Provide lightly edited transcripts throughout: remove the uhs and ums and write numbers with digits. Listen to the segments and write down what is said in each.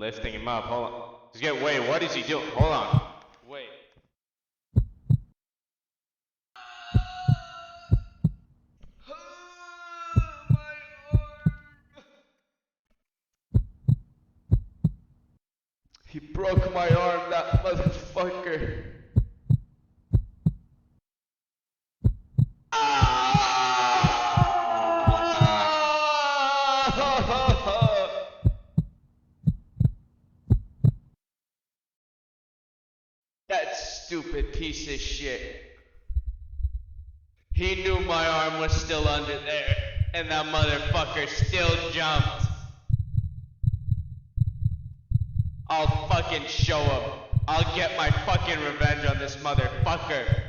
Lifting him up. Hold on. Wait, what is he doing? Hold on. Wait. He broke my arm, that motherfucker. That stupid piece of shit. He knew my arm was still under there, and that motherfucker still jumped. I'll fucking show him. I'll get my fucking revenge on this motherfucker.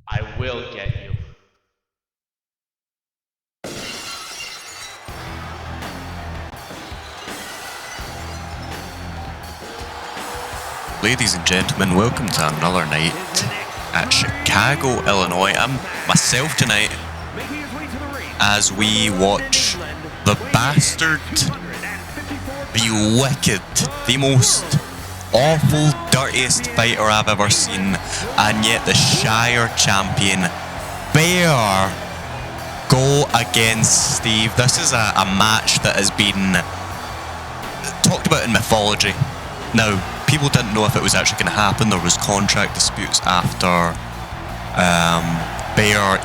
I will get you. Ladies and gentlemen, welcome to another night at Chicago, Illinois. I'm myself tonight as we watch the bastard, the wicked, the most awful, dirtiest fighter I've ever seen, and yet the Shire champion, Bear, go against Steve. This is a match that has been talked about in mythology. Now, people didn't know if it was actually going to happen. There was contract disputes after Bear,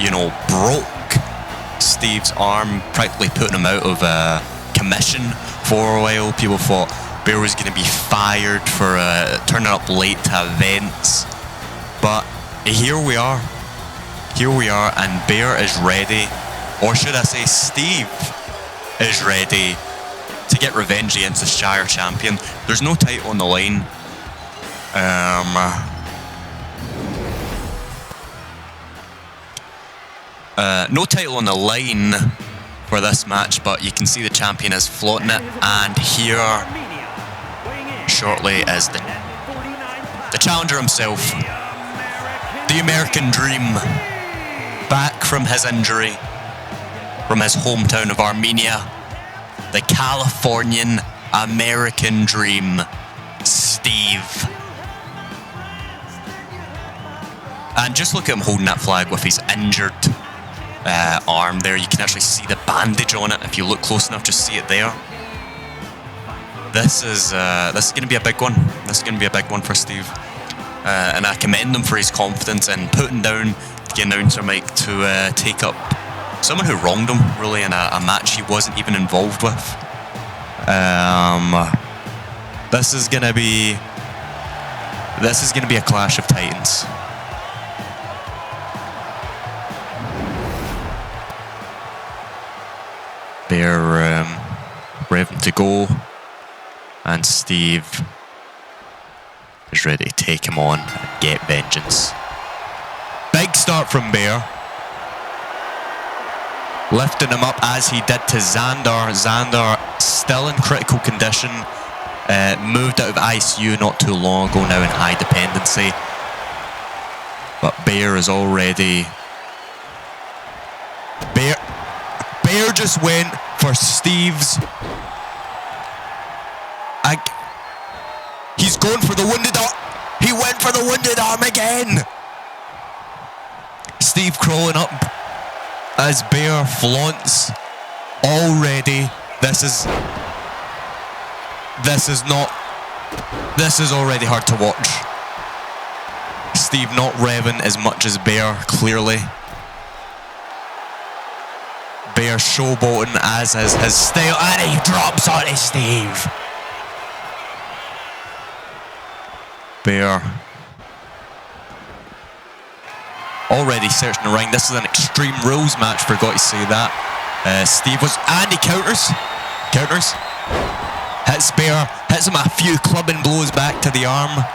broke Steve's arm, practically putting him out of commission for a while. People thought Bear was going to be fired for turning up late to events. But here we are. And Bear is ready, or should I say Steve is ready to get revenge against the Shire champion. There's no title on the line. No title on the line for this match, but you can see the champion is flaunting it, and here shortly is the challenger himself, the American Dream, back from his injury, from his hometown of Armenia, the Californian American Dream, Steve. And just look at him holding that flag with his injured arm there. You can actually see the bandage on it if you look close enough. Just see it there. This is going to be a big one. This is going to be a big one for Steve. And I commend him for his confidence in putting down the announcer mic to take up someone who wronged him, really, in a match he wasn't even involved with. This is gonna be a clash of titans. Bear revving to go, and Steve is ready to take him on and get vengeance. Big start from Bear. Lifting him up as he did to Xander. Xander still in critical condition. Moved out of ICU not too long ago, now in high dependency. But Bear is already... Bear just went for Steve's... He's going for the wounded arm. He went for the wounded arm again. Steve crawling up as Bear flaunts already. This is already hard to watch. Steve not revving as much as Bear, clearly. Bear showboating as is his style, and he drops on his Steve. Bear already searching the ring. This is an Extreme Rules match, forgot to say that. Steve was... And he counters. Hits Bear. Hits him a few clubbing blows back to the arm.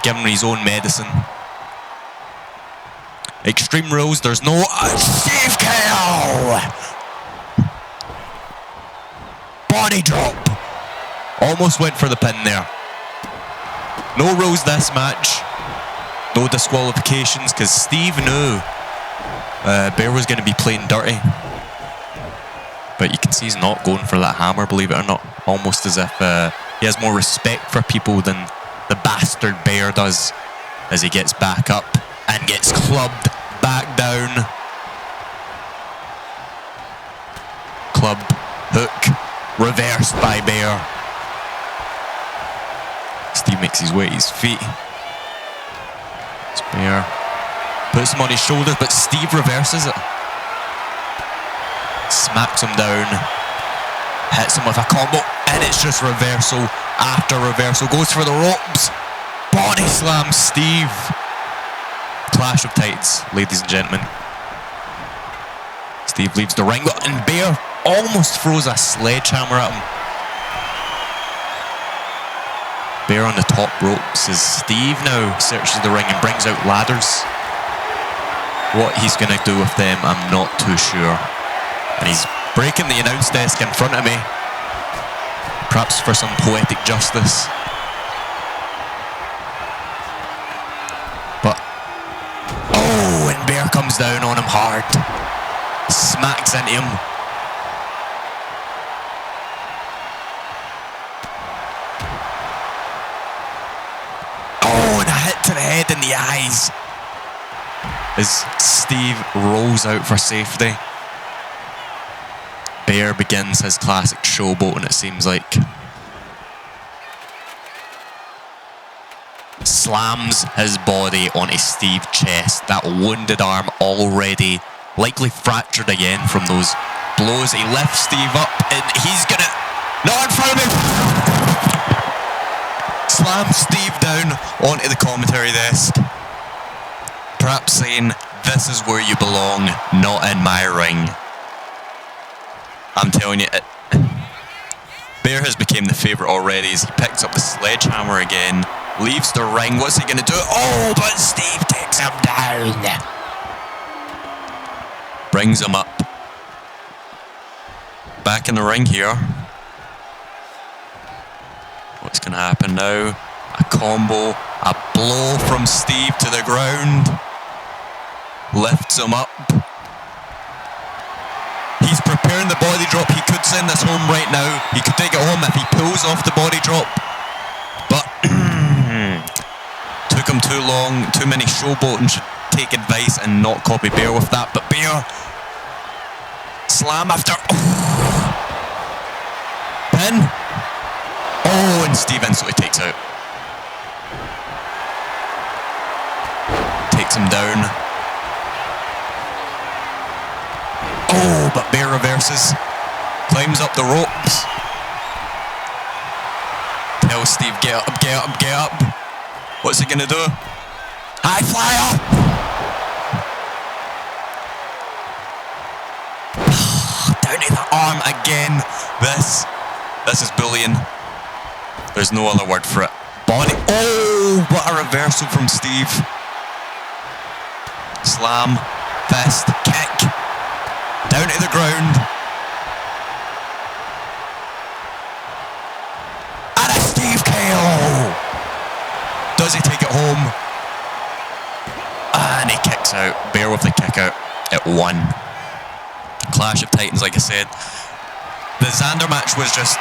Giving him his own medicine. Extreme Rules, there's no... Steve KO! Body drop. Almost went for the pin there. No rules this match. No disqualifications, because Steve knew Bear was going to be playing dirty. But you can see he's not going for that hammer, believe it or not. Almost as if he has more respect for people than the bastard Bear does, as he gets back up and gets clubbed back down. Club, hook, reversed by Bear. Steve makes his way to his feet. It's Bear. Puts him on his shoulders, but Steve reverses it. Smacks him down. Hits him with a combo, and it's just reversal after reversal. Goes for the ropes. Body slam Steve. Clash of Titans, ladies and gentlemen. Steve leaves the ring, and Bear almost throws a sledgehammer at him. Bear on the top ropes as Steve now searches the ring and brings out ladders. What he's going to do with them, I'm not too sure. And he's breaking the announce desk in front of me. Perhaps for some poetic justice. But, oh, and Bear comes down on him hard. Smacks into him. Oh, and a hit to the head and the eyes. As Steve rolls out for safety. Bear begins his classic showboat, and it seems like. Slams his body onto Steve's chest. That wounded arm already likely fractured again from those blows. He lifts Steve up, and he's gonna... Not in front of him! Slams Steve down onto the commentary desk. Perhaps saying, this is where you belong, not in my ring. I'm telling you, Bear has become the favourite already as he picks up the sledgehammer again, leaves the ring. What's he going to do? Oh, but Steve takes him down. Brings him up. Back in the ring here. What's going to happen now? A combo, a blow from Steve to the ground. Lifts him up. He's preparing the body drop. He could send this home right now. He could take it home if he pulls off the body drop. But took him too long. Too many showboating. Should take advice and not copy Bear with that. But Bear, slam after. Oh. Pin. Oh, and Steve instantly takes out. Takes him down. Oh, but Bear reverses. Climbs up the ropes. Tells Steve, get up, get up, get up. What's he gonna do? High flyer! Down to the arm again. This is bullying. There's no other word for it. Body. Oh, what a reversal from Steve. Slam, fist, kick. Down to the ground. And a Steve KO. Does he take it home? And he kicks out. Bear with the kick out at 1. Clash of Titans, like I said. The Xander match was just...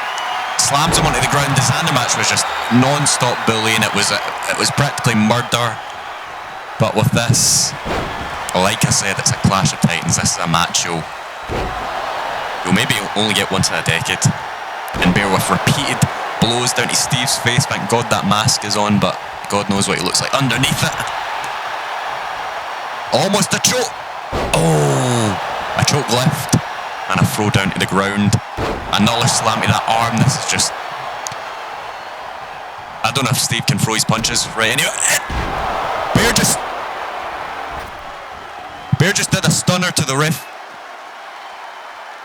Slams him onto the ground. The Xander match was just non-stop bullying. It was practically murder. But with this... Like I said, it's a Clash of Titans. This is a match you'll maybe only get once in a decade. And Bear with repeated blows down to Steve's face. Thank God that mask is on, but God knows what he looks like underneath it. Almost a choke. Oh, a choke lift. And a throw down to the ground. Another slam to that arm. This is just... I don't know if Steve can throw his punches. Right, anyway. Bear just did a stunner to the ref.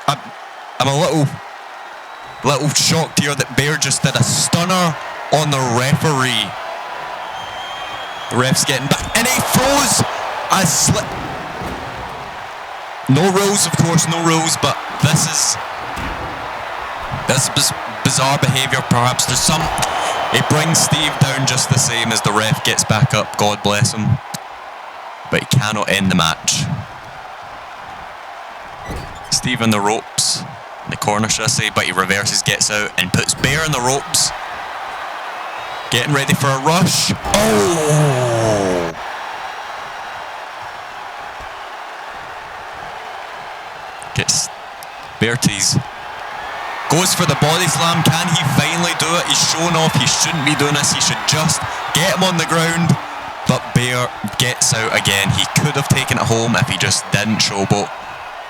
I'm a little shocked here that Bear just did a stunner on the referee. The ref's getting back, and he throws a slip. No rules, of course, no rules, but this is bizarre behaviour. Perhaps there's some. It brings Steve down just the same as the ref gets back up. God bless him. But he cannot end the match. Steve on the ropes. in the corner, should I say, but he reverses, gets out, and puts Bear in the ropes. Getting ready for a rush. Oh! Gets Berties. Goes for the body slam. Can he finally do it? He's shown off he shouldn't be doing this. He should just get him on the ground. But Bear gets out again. He could have taken it home if he just didn't showboat.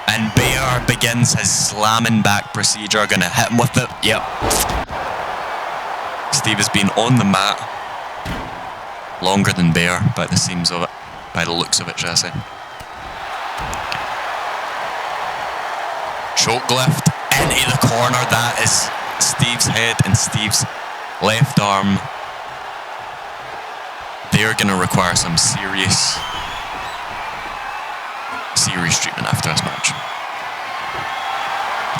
And Bear begins his slamming back procedure. Gonna hit him with it. Yep. Steve has been on the mat longer than Bear by the seams of it. By the looks of it, shall I say. Choke lift into the corner. That is Steve's head and Steve's left arm. They're going to require some serious treatment after this match.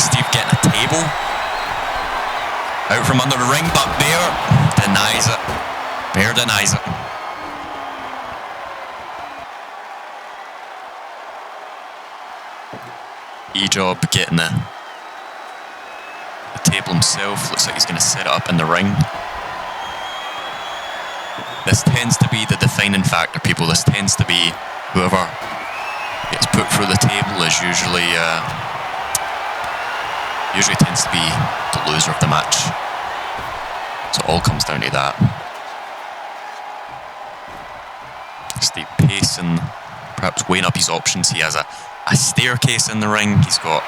Steve getting a table out from under the ring, but Bear denies it. Bear denies it. E-Job getting the table himself. Looks like he's going to set it up in the ring. This tends to be the defining factor, people. This tends to be whoever gets put through the table is usually tends to be the loser of the match. So it all comes down to that. Steve pacing, perhaps weighing up his options. He has a staircase in the ring. He's got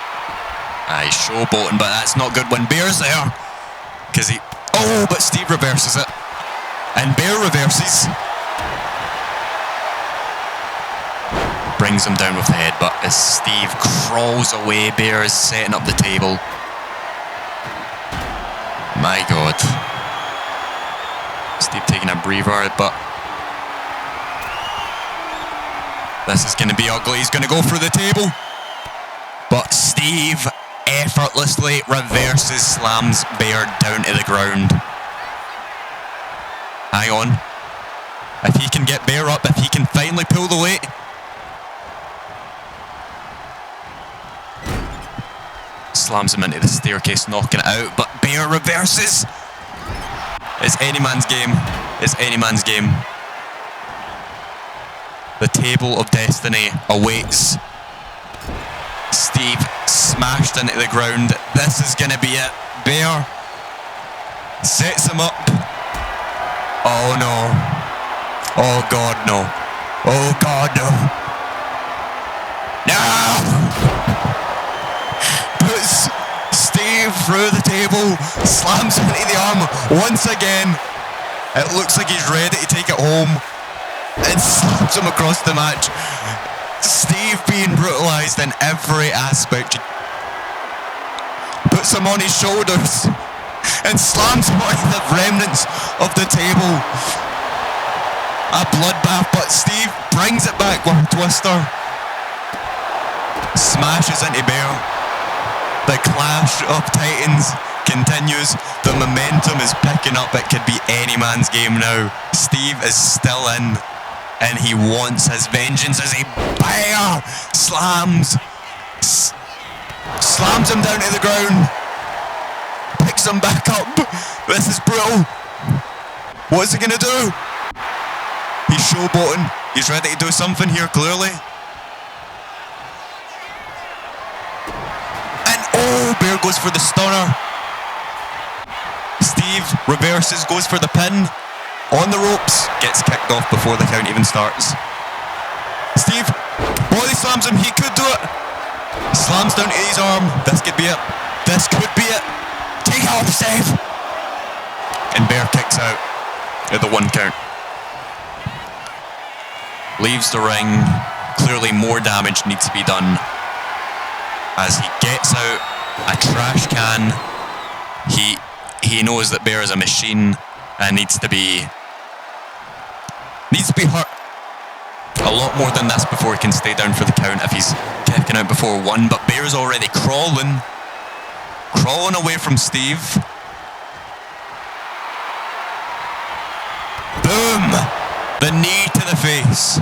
he's showboating, but that's not good when Bear's there. Because but Steve reverses it. And Bear reverses. Brings him down with the head, but as Steve crawls away, Bear is setting up the table. My God. Steve taking a breather, but this is going to be ugly. He's going to go through the table. But Steve effortlessly reverses, slams Bear down to the ground. Hang on. If he can get Bear up, if he can finally pull the weight. Slams him into the staircase, knocking it out. But Bear reverses. It's any man's game. It's any man's game. The table of destiny awaits. Steve smashed into the ground. This is going to be it. Bear sets him up. Oh no. Oh God, no. Oh God, no. No! Puts Steve through the table, slams him into the arm once again. It looks like he's ready to take it home and slaps him across the match. Steve being brutalised in every aspect. Puts him on his shoulders and slams him on the remnants of the table. A bloodbath, but Steve brings it back with a twister. Smashes into Bear. The clash of titans continues. The momentum is picking up. It could be any man's game now. Steve is still in, and he wants his vengeance as he Bear slams him down to the ground. Picks him back up. This is brutal. What's he gonna do? He's showboating. He's ready to do something here, clearly. And Bear goes for the stunner. Steve reverses, goes for the pin. On the ropes, gets kicked off before the count even starts. Steve body slams him. He could do it. Slams down to his arm. This could be it. This could be it. Take it off, Steve. And Bear kicks out at the 1 count. Leaves the ring. Clearly more damage needs to be done. As he gets out a trash can, he knows that Bear is a machine and needs to be hurt a lot more than this before he can stay down for the count if he's kicking out before 1. But Bear's already crawling away from Steve. Boom! The knee to the face.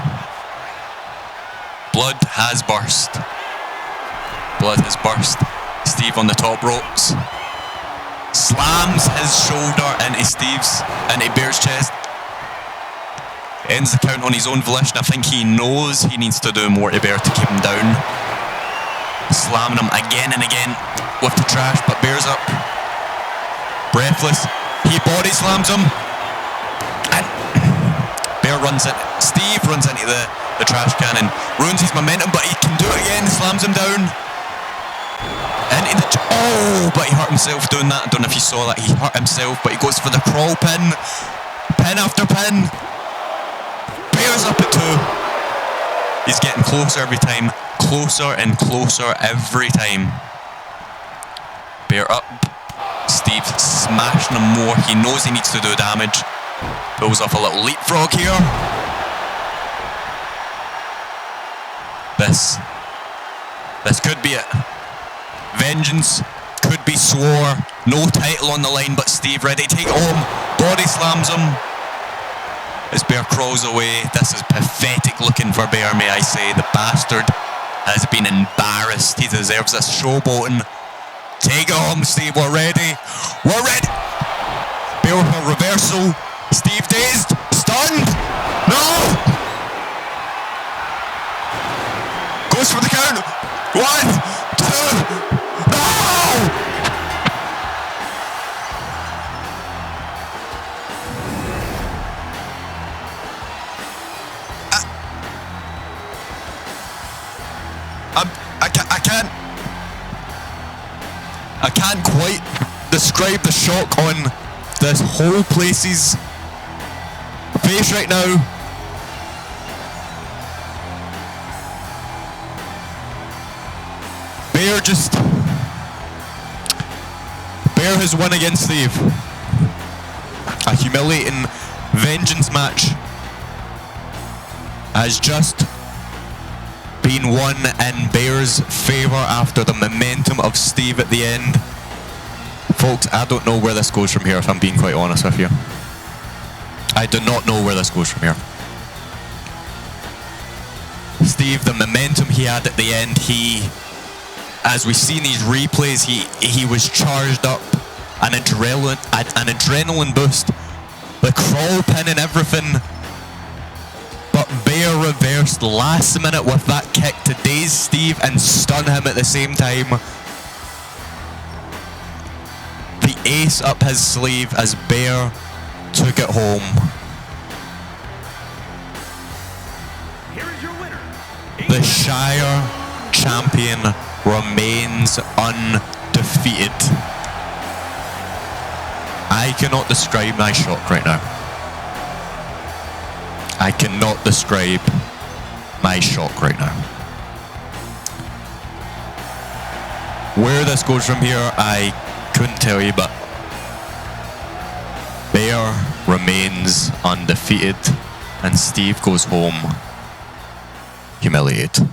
Blood has burst. Blood has burst. Steve on the top ropes. Slams his shoulder into Bear's chest. Ends the count on his own volition. I think he knows he needs to do more to Bear to keep him down. Slamming him again and again with the trash, but Bear's up. Breathless. He body slams him. And Bear runs it. Steve runs into the trash can and ruins his momentum, but he can do it again. Slams him down. But he hurt himself doing that. I don't know if you saw that. He hurt himself, but he goes for the crawl pin. Pin after pin. Bear's up at 2. He's getting closer every time. Closer and closer every time. Bear up. Steve smashing him more. He knows he needs to do damage. Pulls off a little leapfrog here. This could be it. Vengeance could be swore. No title on the line, but Steve ready to take it home. Body slams him. As Bear crawls away. This is pathetic looking for Bear, may I say. The bastard has been embarrassed. He deserves this showboating. Take it home, Steve. We're ready. We're ready. Bear with a reversal. Steve dazed. Stunned. No. Goes for the count. 1, 2. No. I can't quite describe the shock on this whole place's face right now. Bear has won against Steve. A humiliating vengeance match has just been won in Bear's favour after the momentum of Steve at the end. Folks, I don't know where this goes from here, if I'm being quite honest with you. I do not know where this goes from here. Steve, the momentum he had at the end, as we see in these replays, he was charged up, an adrenaline boost, the crawl pin and everything. But Bear reversed last minute with that kick to daze Steve and stun him at the same time. The ace up his sleeve as Bear took it home. The Shire champion remains undefeated. I cannot describe my shock right now. I cannot describe my shock right now. Where this goes from here, I couldn't tell you, but Bear remains undefeated and Steve goes home humiliated.